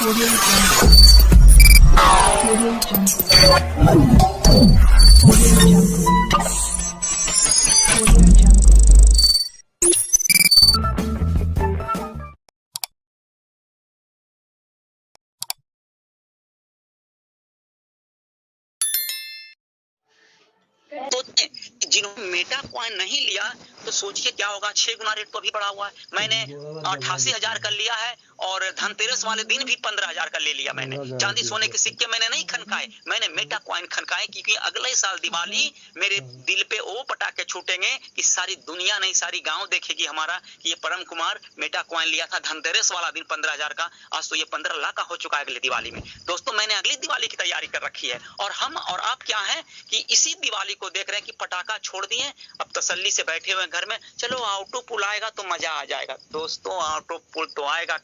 Audio Jungle. Audio Jungle. Audio Jungle. Audio Jungle. सोचते हैं जिन्होंने मेटा कॉइन नहीं लिया तो सोचिए क्या होगा। 6 गुना रेट तो अभी बढ़ा हुआ है। मैंने 88,000 का लिया है और धनतेरस वाले दिन भी 15,000 का ले लिया। मैंने चांदी सोने के सिक्के मैंने नहीं खनकाए, मैंने मेटा कॉइन खनकाए क्योंकि अगले साल दिवाली मेरे दिल पे वो पटाखे छूटेंगे कि सारी दुनिया नहीं सारी गांव देखेगी हमारा कि ये परम कुमार मेटा कॉइन लिया था धनतेरस वाला दिन 15,000 का। आज तो ये 15 लाख का हो चुका है अगली दिवाली में। दोस्तों मैंने अगली दिवाली की तैयारी कर रखी है और हम और आप क्या है कि इसी दिवाली को देख रहे हैं कि पटाखा छोड़ दिए, अब तसल्ली से बैठे हुए घर में। चलो ऑटो पुल आएगा तो मजा आ जाएगा। दोस्तों ऑटो पुल तो आएगा,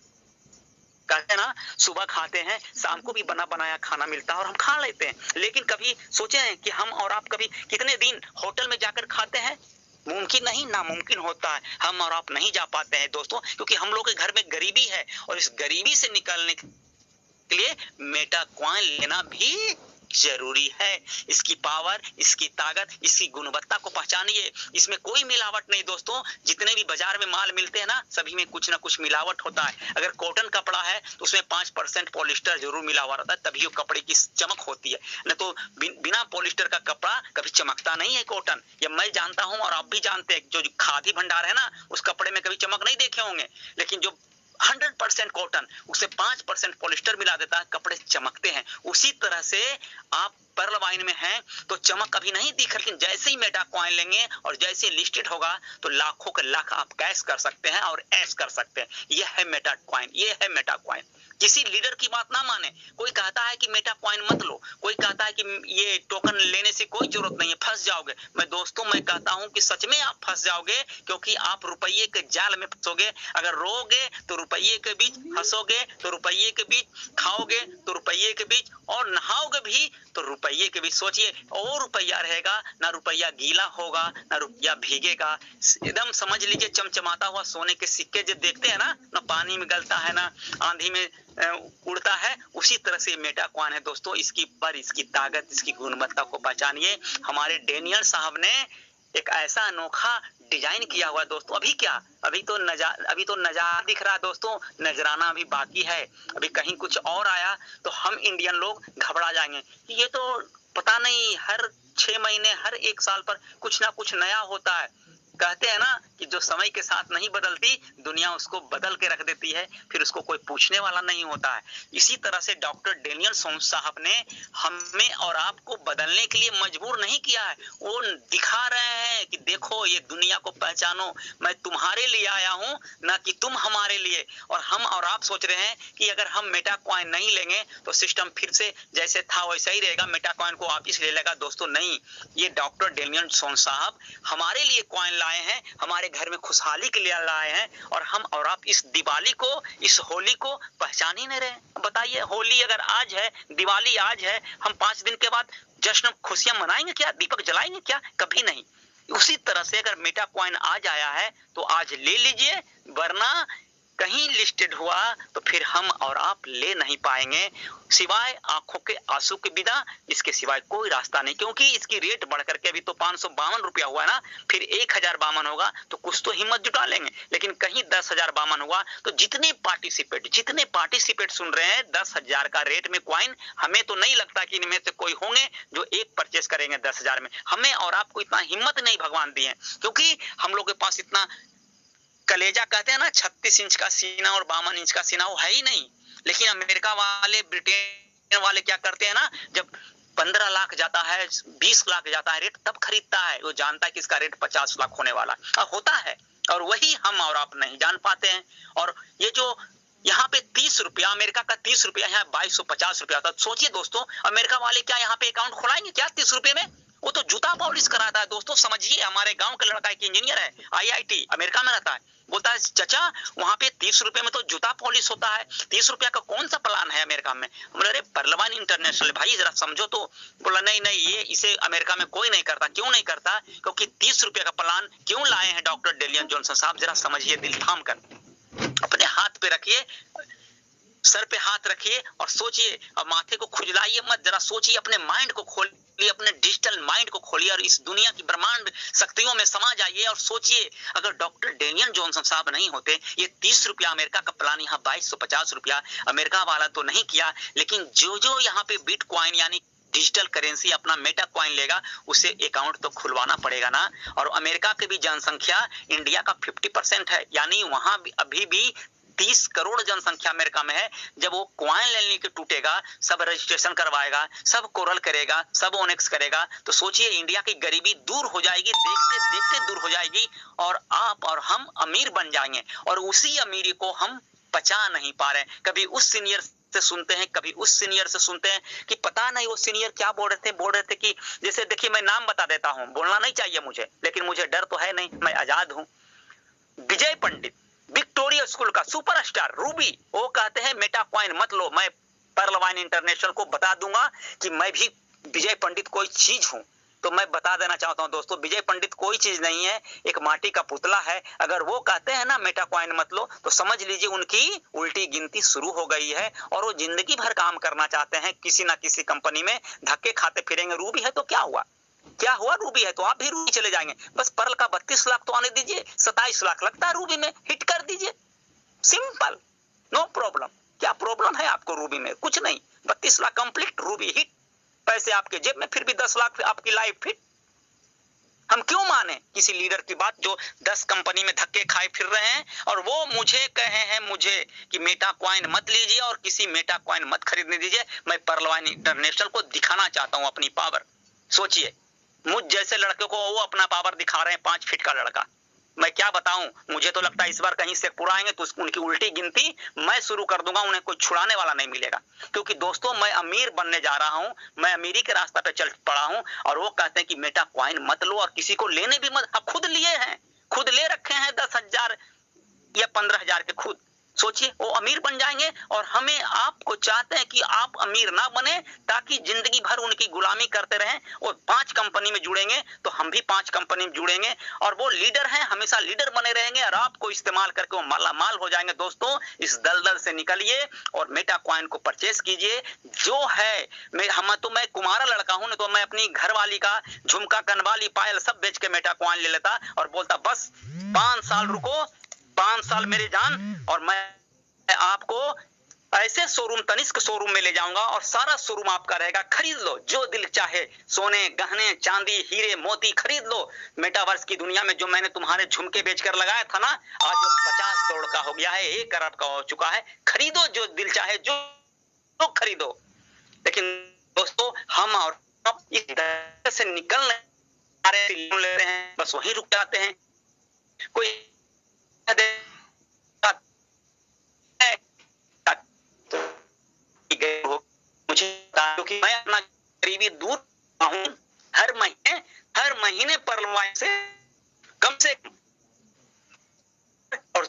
कहते हैं ना सुबह खाते हैं शाम को भी बना बनाया खाना मिलता है और हम खा लेते हैं। लेकिन कभी सोचे हैं कि हम और आप कभी कितने दिन होटल में जाकर खाते हैं? मुमकिन नहीं, नामुमकिन होता है। हम और आप नहीं जा पाते हैं दोस्तों, क्योंकि हम लोग के घर में गरीबी है और इस गरीबी से निकलने के लिए मेटा कॉइन लेना भी जरूरी है। इसकी पावर, इसकी ताकत, इसकी गुणवत्ता को पहचानिए। इसमें कोई मिलावट नहीं दोस्तों। जितने भी बाजार में माल मिलते हैं ना सभी में कुछ ना कुछ मिलावट होता है। अगर कॉटन कपड़ा है तो उसमें 5% पॉलिस्टर जरूर मिला हुआ रहता है, तभी वो कपड़े की चमक होती है। न तो बिना पॉलिस्टर का कपड़ा कभी चमकता नहीं है कॉटन। ये मैं जानता हूं और आप भी जानते हैं। जो खादी भंडार है ना उस कपड़े में कभी चमक नहीं देखे होंगे, लेकिन जो 100% कॉटन उसे 5% पॉलिस्टर मिला देता है, कपड़े चमकते हैं। उसी तरह से आप पर्ल वाइन में हैं तो चमक कभी नहीं दिख, लेकिन जैसे ही मेटा कॉइन लेंगे और जैसे लिस्टेड होगा तो लाखों के लाख आप कैश कर सकते हैं और ऐश कर सकते हैं। यह है मेटा कॉइन, ये है मेटा कॉइन। किसी लीडर की बात ना माने। कोई कहता है कि मेटा कॉइन मत लो, कोई कहता है कि ये टोकन लेने से कोई जरूरत नहीं है, फंस जाओगे। मैं कहता हूं कि सच में आप फंस जाओगे, क्योंकि आप रुपये के जाल में फंसोगे। अगर रोगे तो रुपये के बीच, हंसोगे तो रुपये के बीच, खाओगे तो रुपये के बीच और नहाओगे भी तो रुपये के बीच। सोचिए और रुपया रहेगा ना, रुपया गीला होगा ना रुपया भीगेगा। एकदम समझ लीजिए चमचमाता हुआ सोने के सिक्के जो देखते हैं ना पानी में गलता है ना आंधी में उड़ता है, उसी तरह से मेटा कॉइन है दोस्तों। इसकी पर, इसकी ताकत, इसकी गुणवत्ता को पहचानिए। हमारे डेनियल साहब ने एक ऐसा अनोखा डिजाइन किया हुआ है दोस्तों। अभी तो नजारा दिख रहा है दोस्तों, नजराना अभी बाकी है। अभी कहीं कुछ और आया तो हम इंडियन लोग घबरा जाएंगे। ये तो पता नहीं हर 6 महीने हर 1 साल पर कुछ ना कुछ नया होता है। कहते हैं ना कि जो समय के साथ नहीं बदलती दुनिया उसको बदल के रख देती है, फिर उसको कोई पूछने वाला नहीं होता है। इसी तरह से डॉक्टर डेनियल सोम्स साहब ने हमें और आपको बदलने के लिए मजबूर नहीं किया है। वो दिखा रहे हैं कि देखो ये दुनिया को पहचानो, मैं तुम्हारे लिए आया हूं ना कि तुम हमारे लिए। और हम और आप सोच रहे हैं कि अगर हम मेटा कॉइन नहीं लेंगे तो सिस्टम फिर से जैसे था वैसा ही रहेगा, मेटा कॉइन को वापिस ले लेगा। दोस्तों नहीं, ये डॉक्टर डेनियल सोम्स साहब हमारे लिए कॉइन लाए हैं, हमारे घर में खुशहाली के लिए लाए हैं। और हम और आप इस दिवाली को, इस होली को पहचान ही नहीं रहे। बताइए होली अगर आज है, दिवाली आज है, हम 5 दिन के बाद जश्न खुशियां मनाएंगे क्या? दीपक जलाएंगे क्या? कभी नहीं। उसी तरह से अगर मेटा कॉइन आज आया है तो आज ले लीजिए, वरना कहीं लिस्टेड हुआ तो फिर हम और आप ले नहीं पाएंगे, सिवाय आंखों के आंसू के बिना, इसके सिवाय कोई रास्ता नहीं। क्योंकि इसकी रेट बढ़ करके अभी तो 552 रुपया हुआ है ना, फिर 1052 होगा तो कुछ तो हिम्मत जुटा लेंगे। लेकिन कहीं 10,052 हुआ तो जितने पार्टिसिपेट सुन रहे हैं 10,000 का रेट में कॉइन, हमें तो नहीं लगता कि इनमें से कोई होंगे जो एक परचेस करेंगे 10,000 में। हमें और आपको इतना हिम्मत नहीं भगवान दिए, क्योंकि हम लोग के पास इतना कलेजा, कहते हैं ना 36 इंच का सीना और 52 इंच का सीना, वो है ही नहीं। लेकिन अमेरिका वाले, ब्रिटेन वाले क्या करते हैं ना, जब 15 लाख जाता है, 20 लाख जाता है रेट, तब खरीदता है। वो जानता है कि इसका रेट 50 लाख होने वाला होता है, और वही हम और आप नहीं जान पाते हैं। और ये जो यहाँ पे 30 रुपया, अमेरिका का 30 रुपया, यहाँ 2250 रुपया होता है। सोचिए दोस्तों, अमेरिका वाले क्या यहाँ पे अकाउंट खुलाएंगे क्या 30 रुपए में? वो तो जूता पॉलिश कराता है दोस्तों। समझिए, हमारे गांव का लड़का एक इंजीनियर है, IIT अमेरिका में रहता है, बोलता है चाचा वहां पे 30 रुपए में तो जूता पॉलिश होता है, 30 रुपया का कौन सा प्लान है अमेरिका में? बोले अरे परलवान इंटरनेशनल भाई जरा समझो तो। बोला नहीं ये इसे अमेरिका में कोई नहीं करता। क्यों नहीं करता? क्योंकि 30 रुपया का प्लान क्यों लाए हैं डॉक्टर डेनियल जॉनसन साहब, जरा समझिए, दिल थाम कर अपने हाथ पे रखिए। सर पे हाथ रखिए और सोचिए, और माथे को खुजलाइए मत, जरा सोचिए, अपने माइंड को खोलिए, अपने डिजिटल माइंड को खोलिए और इस दुनिया की ब्रह्मांड शक्तियों में समा जाइए और सोचिए, अगर डॉक्टर डेनियल जॉनसन साहब नहीं होते, ये 30 रुपया अमेरिका का प्लान यहाँ 2250 रुपया अमेरिका वाला तो नहीं किया, लेकिन जो जो यहाँ पे बिटकॉइन यानी डिजिटल करेंसी अपना मेटा कॉइन लेगा, उसे अकाउंट तो खुलवाना पड़ेगा ना। और अमेरिका की भी जनसंख्या इंडिया का 50% है, यानी वहां भी अभी भी 30 करोड़ जनसंख्या अमेरिका में है। जब वो कॉइन लेने के टूटेगा, सब रजिस्ट्रेशन करवाएगा, सब कोरल करेगा, सब ओनेक्स करेगा, तो सोचिए इंडिया की गरीबी दूर हो जाएगी, देखते देखते दूर हो जाएगी, और आप और हम अमीर बन जाएंगे। और उसी अमीरी को हम पचा नहीं पा रहे। कभी उस सीनियर से सुनते हैं, कभी उस सीनियर से सुनते हैं कि पता नहीं वो सीनियर क्या बोल रहे थे कि जैसे देखिए, मैं नाम बता देता हूं, बोलना नहीं चाहिए मुझे, लेकिन मुझे डर तो है नहीं, मैं आजाद हूं। विजय पंडित, विक्टोरिया स्कूल का सुपरस्टार रूबी, वो कहते हैं मेटा कॉइन मत लो। मैं पर्ल वाइन इंटरनेशनल को बता दूंगा कि मैं भी विजय पंडित कोई चीज हूं। तो मैं बता देना चाहता हूं दोस्तों, विजय पंडित कोई चीज नहीं है, एक माटी का पुतला है। अगर वो कहते हैं ना मेटा कॉइन मत लो, तो समझ लीजिए उनकी उल्टी गिनती शुरू हो गई है और वो जिंदगी भर काम करना चाहते हैं किसी ना किसी कंपनी में, धक्के खाते फिरेंगे। रूबी है तो क्या हुआ, क्या हुआ, रूबी है तो आप भी रूबी चले जाएंगे। बस पर्ल का 32 लाख तो आने दीजिए, 27 लाख लगता है रूबी में, हिट कर दीजिए, सिंपल, नो प्रॉब्लम। क्या प्रॉब्लम है आपको रूबी में? कुछ नहीं, 32 लाख कंप्लीट, रूबी हिट, पैसे आपके जेब में, फिर भी 10 लाख आपकी लाइफ फिट। हम क्यों माने किसी लीडर की बात जो 10 कंपनी में धक्के खाए फिर रहे हैं और वो मुझे कहे हैं मुझे कि मेटा कॉइन मत लीजिए और किसी मेटा कॉइन मत खरीदने दीजिए। मैं पर्ल वाइन इंटरनेशनल को दिखाना चाहता हूं अपनी पावर। सोचिए, मुझ जैसे लड़के को वो अपना पावर दिखा रहे हैं, 5 फीट का लड़का। मैं क्या बताऊं, मुझे तो लगता है इस बार कहीं से पूरा आएंगे तो उनकी उल्टी गिनती मैं शुरू कर दूंगा, उन्हें कोई छुड़ाने वाला नहीं मिलेगा। क्योंकि दोस्तों, मैं अमीर बनने जा रहा हूं, मैं अमीरी के रास्ता पे चल पड़ा हूं और वो कहते हैं कि मेटा कॉइन मत लो और किसी को लेने भी मत। आप खुद लिए हैं, खुद ले रखे हैं 10,000 या 15,000 के खुद। सोचिए, वो अमीर बन जाएंगे और हमें आपको चाहते हैं कि आप अमीर ना बने ताकि जिंदगी भर उनकी गुलामी करते रहें। और 5 कंपनी में जुड़ेंगे तो हम भी 5 कंपनी में जुड़ेंगे और वो लीडर हैं, हमेशा लीडर बने रहेंगे और आपको इस्तेमाल करके वो मालामाल हो जाएंगे। दोस्तों, इस दलदल से निकलिए और मेटा कॉइन को परचेस कीजिए। जो है मैं कुमारा लड़का हूं ना, तो मैं अपनी घरवाली का झुमका, कनवाली, पायल सब बेच के मेटा कॉइन ले लेता और बोलता बस 5 साल रुको, 5 साल मेरी जान, और मैं आपको ऐसे शोरूम, तनिष्क शोरूम में ले जाऊंगा और सारा शोरूम आपका रहेगा। खरीद लो जो दिल चाहे, सोने, गहने, चांदी, हीरे, मोती खरीद लो। मेटावर्स की दुनिया में जो मैंने तुम्हारे झुमके बेचकर लगाया था ना, आज वो 50 करोड़ का हो गया है, 1 करोड़ का हो चुका है। खरीदो जो दिल चाहे, जो खरीदो। लेकिन दोस्तों, हम और इस दर से निकलने लेते हैं, बस वहीं रुक जाते हैं। कोई मुझे क्योंकि मैं अपना गरीबी दूर हूं, हर महीने पर्ल वाइन से कम और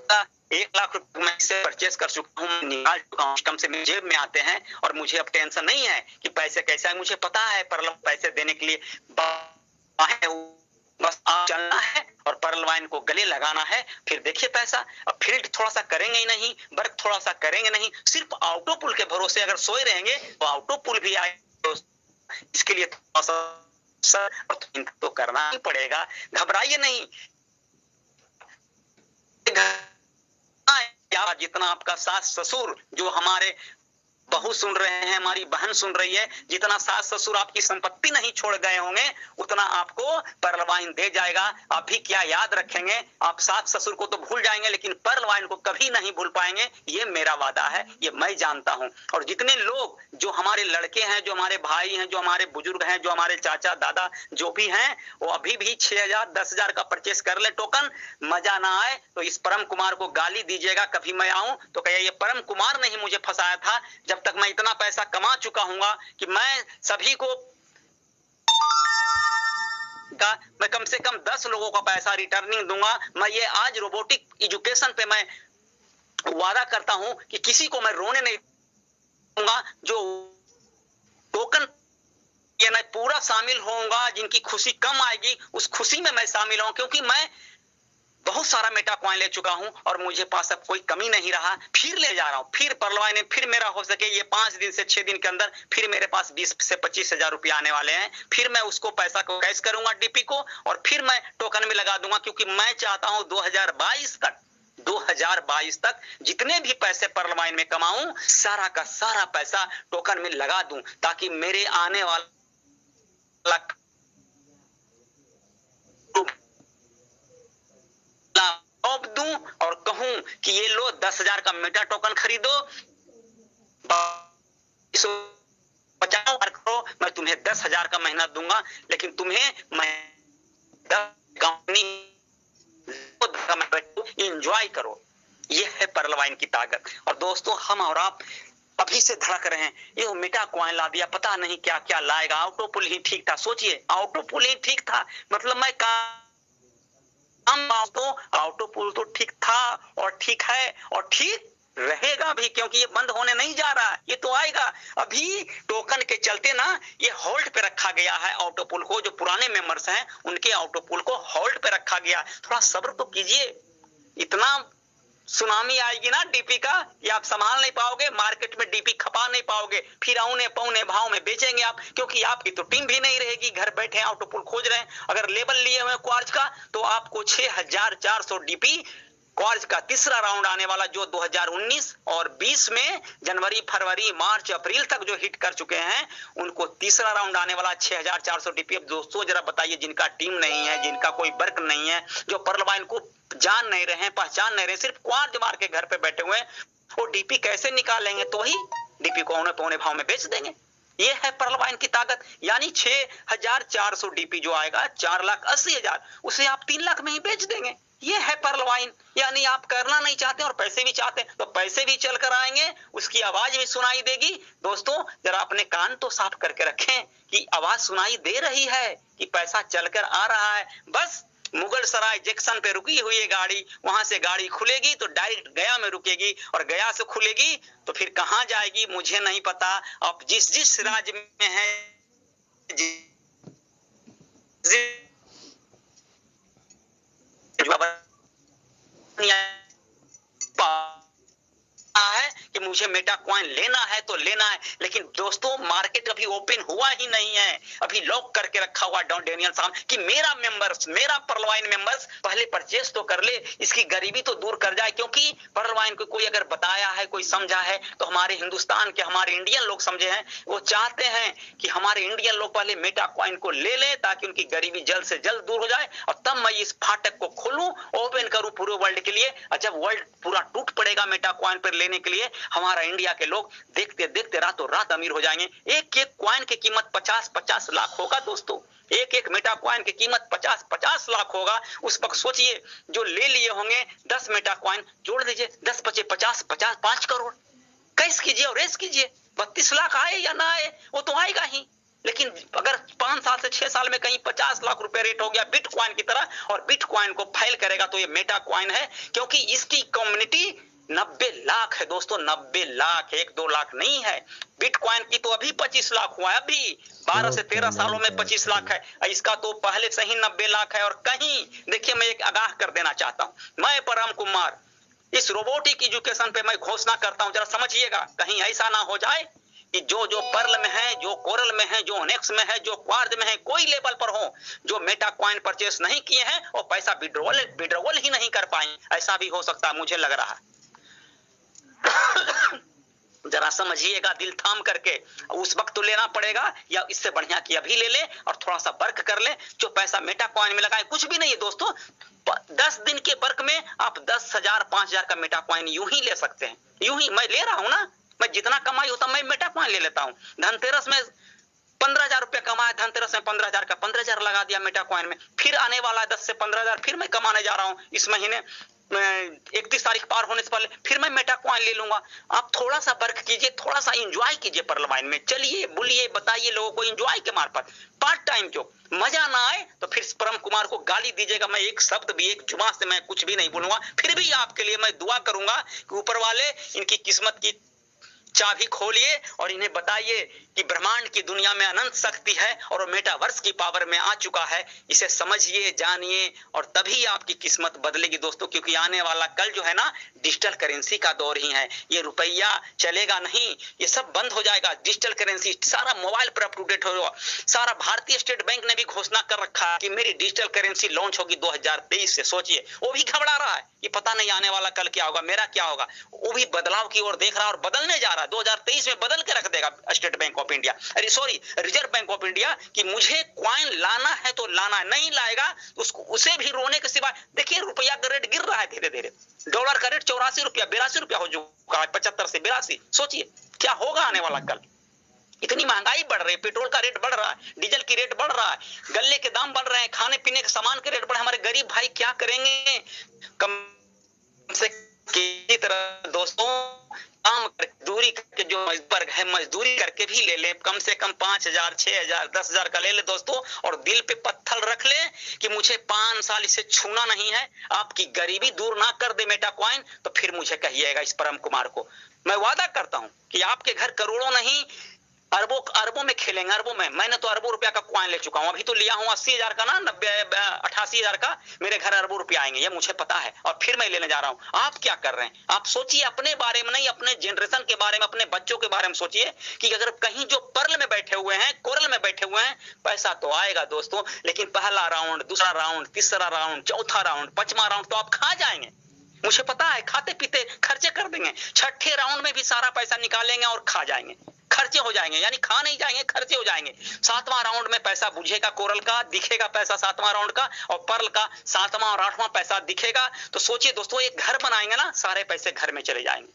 1 लाख रुपए मैं इससे परचेस कर चुका हूं, निकाल चुका हूं, कम से मेरे जेब में आते हैं और मुझे अब टेंशन नहीं है कि पैसे कैसे आए। मुझे पता है पर्ल पैसे देने के लिए बस आप चलना है और पर्ल वाइन को गले लगाना है, फिर देखिए पैसा। अब फील्ड थोड़ा सा करेंगे ही नहीं, वर्क थोड़ा सा करेंगे नहीं, सिर्फ ऑटो पुल के भरोसे अगर सोए रहेंगे तो ऑटो पुल भी आए। इसके लिए थोड़ा सा तो करना ही पड़ेगा, घबराइए नहीं। जितना आपका सास ससुर, जो हमारे बहू सुन रहे हैं, हमारी बहन सुन रही है, जितना सास ससुर आपकी संपत्ति नहीं छोड़ गए होंगे, उतना आपको पर्ल वाइन दे जाएगा। आप भी क्या याद रखेंगे, आप सास ससुर को तो भूल जाएंगे लेकिन पर्ल वाइन को कभी नहीं भूल पाएंगे। ये मेरा वादा है, ये मैं जानता हूं। और जितने लोग, जो हमारे लड़के हैं, जो हमारे भाई हैं, जो हमारे बुजुर्ग हैं, जो हमारे चाचा दादा जो भी हैं, वो अभी भी 6,000 10,000 का परचेस कर ले टोकन। मजा ना आए तो इस परम कुमार को गाली दीजिएगा। कभी मैं आऊं तो कहिए ये परम कुमार ने ही मुझे फंसाया था। जब तक मैं इतना पैसा कमा चुका हूंगा कि मैं सभी को मैं कम से कम 10 लोगों का पैसा रिटर्निंग दूंगा। मैं ये आज रोबोटिक एजुकेशन पे मैं वादा करता हूं कि किसी को मैं रोने नहीं दूंगा। जो टोकन ये मैं पूरा शामिल होऊंगा, जिनकी खुशी कम आएगी उस खुशी में मैं शामिल हूं, क्योंकि मैं बहुत सारा मेटा कॉइन ले चुका हूं और मुझे पास अब कोई कमी नहीं रहा, फिर ले जा रहा हूं। फिर पर्लवाइन ने फिर मेरा हो सके ये 5 दिन से 6 दिन के अंदर फिर मेरे पास 20 से 25 हजार रुपया आने वाले हैं। फिर मैं उसको पैसा को कैश करूंगा डीपी को और फिर मैं टोकन में लगा दूंगा, क्योंकि मैं चाहता हूं 2022 तक जितने भी पैसे पर्लवाइन में कमाऊं सारा का सारा पैसा टोकन में लगा दूं, ताकि मेरे आने वाला दूं और कहूं कि ये लो 10,000 का मेटा टोकन खरीदो, बचाओ करो, मैं तुम्हें 10,000 का महीना दूंगा, लेकिन तुम्हें मैं एंजॉय करो। ये है पर्लवाइन की ताकत। और दोस्तों हम और आप अभी से धड़क रहे हैं, ये मेटा कॉइन ला दिया, पता नहीं क्या क्या लाएगा। ऑटोपुल ही ठीक था, सोचिए ऑटोपुल ही ठीक था, मतलब मैं ऑटोपुल तो ठीक था और ठीक है और ठीक रहेगा भी, क्योंकि ये बंद होने नहीं जा रहा, ये तो आएगा। अभी टोकन के चलते ना ये होल्ड पे रखा गया है ऑटोपुल को, जो पुराने मेंबर्स हैं उनके ऑटोपुल को होल्ड पे रखा गया। थोड़ा सब्र तो कीजिए, इतना सुनामी आएगी ना डीपी का कि आप संभाल नहीं पाओगे, मार्केट में डीपी खपा नहीं पाओगे, फिर औने पौने भाव में बेचेंगे आप, क्योंकि आपकी तो टीम भी नहीं रहेगी, घर बैठे ऑटोपुल खोज रहे हैं। अगर लेबल लिए हुए क्वार्ज का तो आपको 6,400 डीपी क्वार्ज का तीसरा राउंड आने वाला, जो 2019 और 20 में जनवरी फरवरी मार्च अप्रैल तक जो हिट कर चुके हैं उनको तीसरा राउंड आने वाला 6,400 डीपी। अब दोस्तों जरा बताइए, जिनका टीम नहीं है, जिनका कोई वर्क नहीं है, जो पर्लवाइन को जान नहीं रहे हैं, पहचान नहीं रहे, सिर्फ क्वार्ज मार के घर पे बैठे हुए हैं, वो डीपी कैसे निकालेंगे? तो ही डीपी को औने पौने भाव में बेच देंगे। ये है पर्लवाइन की ताकत। यानी 6,400 डीपी जो आएगा 4,80,000, उसे आप 3 लाख में ही बेच देंगे। ये है पर्लवाइन। यानी आप करना नहीं चाहते और पैसे भी चाहते हैं तो पैसे भी चल कर आएंगे, उसकी आवाज भी सुनाई देगी। दोस्तों जरा अपने कान तो साफ करके रखें कि आवाज सुनाई दे रही है कि पैसा चलकर आ रहा है। बस मुगल सराय जंक्शन पे रुकी हुई है गाड़ी, वहां से गाड़ी खुलेगी तो डायरेक्ट गया में रुकेगी और गया से खुलेगी तो फिर कहां जाएगी मुझे नहीं पता। अब जिस राज्य में है है कि मुझे मेटा कॉइन लेना है तो लेना है, लेकिन दोस्तों मार्केट अभी ओपन हुआ ही नहीं है, अभी लॉक करके रखा हुआ डॉन डेनियल साहब कि मेरा मेंबर्स, मेरा पर्लवाइन मेंबर्स पहले परचेस तो कर ले, इसकी गरीबी तो दूर कर जाए। क्योंकि पर्लवाइन को कोई अगर बताया है, कोई समझा है तो हमारे हिंदुस्तान के, हमारे इंडियन लोग समझे हैं, वो चाहते हैं कि हमारे इंडियन लोग पहले मेटा कॉइन को ले ले ताकि उनकी गरीबी जल्द से जल्द दूर हो जाए और तब मैं इस फाटक को खोलूं, ओपन करूं पूरे वर्ल्ड के लिए। और जब वर्ल्ड पूरा टूट पड़ेगा मेटा कॉइन पर लेने के लिए, हमारा इंडिया के लोग देखते देखते रातों रात अमीर हो जाएंगे। एक एक कॉइन की कीमत 50-50 लाख होगा दोस्तों, एक एक मेटा कॉइन की कीमत 50-50 लाख होगा। उस वक्त सोचिए जो ले लिए होंगे 10 मेटा कॉइन जोड़ दीजिए, 10 बचे 50, 5 करोड़। कैश कीजिए और रेस कीजिए, 32 लाख आए या ना आए वो तो आएगा ही। लेकिन अगर 5 साल से 6 साल में कहीं 50 लाख रुपए रेट हो गया बिटकॉइन की तरह और बिटकॉइन को फैल करेगा तो ये मेटा कॉइन है, क्योंकि इसकी कम्युनिटी 90 लाख है दोस्तों, 90 लाख, 1-2 लाख नहीं है। बिटकॉइन की तो अभी 25 लाख हुआ है, अभी 12 से 13 सालों में 25 लाख है, इसका तो पहले से ही 90 लाख है। और कहीं देखिए, मैं एक आगाह कर देना चाहता हूं, मैं परम कुमार इस रोबोटिक एजुकेशन पे मैं घोषणा करता हूं, जरा समझिएगा, कहीं ऐसा ना हो जाए कि जो पर्ल में है, जो कोरल में है, जो ओनेक्स में है, जो क्वार्ज में है, कोई लेवल पर हो, जो मेटा कॉइन परचेस नहीं किए हैं और पैसा विड्रॉवल ही नहीं कर पाए, ऐसा भी हो सकता है, मुझे लग रहा है। जरा समझिएगा दिल थाम करके, उस वक्त तो लेना पड़ेगा या इससे बढ़िया कि अभी ले ले और थोड़ा सा वर्क कर ले। जो पैसा मेटा कॉइन में लगाए कुछ भी नहीं है दोस्तों, 10 दिन के वर्क में आप 10,000 5,000 का मेटा कॉइन यूं ही ले सकते हैं। यूं ही मैं ले रहा हूं ना, मैं जितना कमाई होता मैं मेटा कॉइन ले लेता हूं। धनतेरस में 15,000 रुपया कमाया, धनतेरस में 15,000 का 15,000 लगा दिया मेटा कॉइन में, फिर आने वाला है 10 से 15,000 फिर मैं कमाने जा रहा हूं इस महीने 31 तारीख पार होने से पहले, फिर मैं मेटा कॉइन ले लूंगा। आप थोड़ा सा वर्क कीजिए, थोड़ा सा एंजॉय कीजिए पर्लवाइन में, चलिए बोलिए बताइए लोगों को एंजॉय के मार्फत, पार्ट टाइम जो मजा ना आए तो फिर परम कुमार को गाली दीजिएगा, मैं एक शब्द भी, एक जुबान से मैं कुछ भी नहीं बोलूंगा। फिर भी आपके लिए मैं दुआ करूंगा कि ऊपर वाले इनकी किस्मत की चाबी खोलिए और इन्हें बताइए कि ब्रह्मांड की दुनिया में अनंत शक्ति है और वो मेटावर्स की पावर में आ चुका है। इसे समझिए, जानिए और तभी आपकी किस्मत बदलेगी दोस्तों, क्योंकि आने वाला कल जो है ना डिजिटल करेंसी का दौर ही है। ये रुपया चलेगा नहीं, ये सब बंद हो जाएगा। डिजिटल करेंसी सारा मोबाइल पर अप टू डेट होगा। सारा भारतीय स्टेट बैंक ने भी घोषणा कर रखा है कि मेरी डिजिटल करेंसी लॉन्च होगी 2023 से। सोचिए, वो भी घबरा रहा है कि पता नहीं आने वाला कल क्या होगा, मेरा क्या होगा। वो भी बदलाव की ओर देख रहा है और बदलने जा रहा है। 2023 में बदल के रख देगा स्टेट बैंक ऑफ इंडिया, अरे sorry reserve bank of India, कि मुझे क्वाइन लाना है तो लाना है, नहीं लाएगा उसको उसे भी रोने के सिवाय। देखिए रुपया का रेट गिर रहा है धीरे धीरे। डॉलर का रेट 84 रुपया 82 रुपया हो चुका है, 75 से 82। सोचिए क्या होगा आने वाला कल। इतनी महंगाई बढ़ रही है, पेट्रोल का रेट बढ़ रहा है, डीजल की रेट बढ़ रहा है, गल्ले के दाम बढ़ रहे हैं, खाने पीने के सामान के रेट बढ़। हमारे गरीब भाई क्या करेंगे। कम से की तरह दोस्तों काम दूरी करके जो मजदूर है मजदूरी करके भी ले ले, कम से कम 5,000 6,000 10,000 का ले ले दोस्तों, और दिल पे पत्थर रख ले कि मुझे 5 साल इसे छूना नहीं है। आपकी गरीबी दूर ना कर दे मेटा कॉइन तो फिर मुझे कहिएगा इस परम कुमार को। मैं वादा करता हूं कि आपके घर करोड़ों नहीं अरबों में खेलेंगे, अरबों में। मैंने तो अरबों रुपया का कॉइन ले चुका हूं, अभी तो लिया हूं 80,000 का ना 88,000 का। मेरे घर अरबों रुपया आएंगे, ये मुझे पता है, और फिर मैं लेने जा रहा हूं। आप क्या कर रहे हैं? आप सोचिए अपने बारे में नहीं, अपने जनरेशन के बारे में, अपने बच्चों के बारे में सोचिए कि अगर कहीं जो पर्ल में बैठे हुए हैं, कोरल में बैठे हुए हैं, पैसा तो आएगा दोस्तों, लेकिन पहला राउंड, दूसरा राउंड, तीसरा राउंड, चौथा राउंड, 5वां राउंड तो आप खा जाएंगे। मुझे पता है, खाते पीते खर्चे कर देंगे। 6ठे राउंड में भी सारा पैसा निकालेंगे और खा जाएंगे, खर्चे हो जाएंगे, यानी खा नहीं जाएंगे, खर्चे हो जाएंगे। 7वां राउंड में पैसा बुझेगा, कोरल का दिखेगा पैसा 7वां राउंड का, और पर्ल का 7वां और 8वां पैसा दिखेगा। तो सोचिए दोस्तों, एक घर बनाएंगे ना, सारे पैसे घर में चले जाएंगे।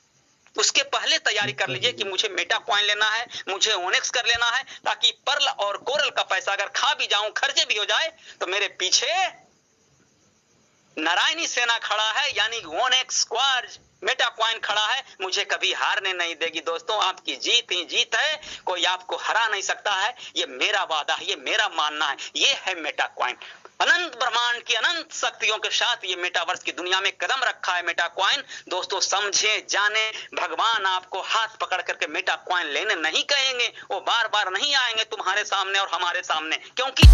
उसके पहले तैयारी कर लीजिए कि मुझे मेटा कॉइन लेना है, मुझे ओनेक्स कर लेना है, ताकि पर्ल और कोरल का पैसा अगर खा भी जाऊं, खर्चे भी हो जाए, तो मेरे पीछे नारायणी सेना खड़ा है, यानी ओनेक्स स्क्वाड मेटा कॉइन खड़ा है, मुझे कभी हारने नहीं देगी दोस्तों। आपकी जीत ही जीत है, कोई आपको हरा नहीं सकता है। ये मेरा वादा है, ये मेरा मानना है। ये है मेटा कॉइन। अनंत ब्रह्मांड की अनंत शक्तियों के साथ ये मेटावर्स की दुनिया में कदम रखा है मेटा कॉइन। दोस्तों समझे, जाने, भगवान आपको हाथ पकड़ करके मेटा कॉइन लेने नहीं कहेंगे। वो बार बार नहीं आएंगे तुम्हारे सामने और हमारे सामने, क्योंकि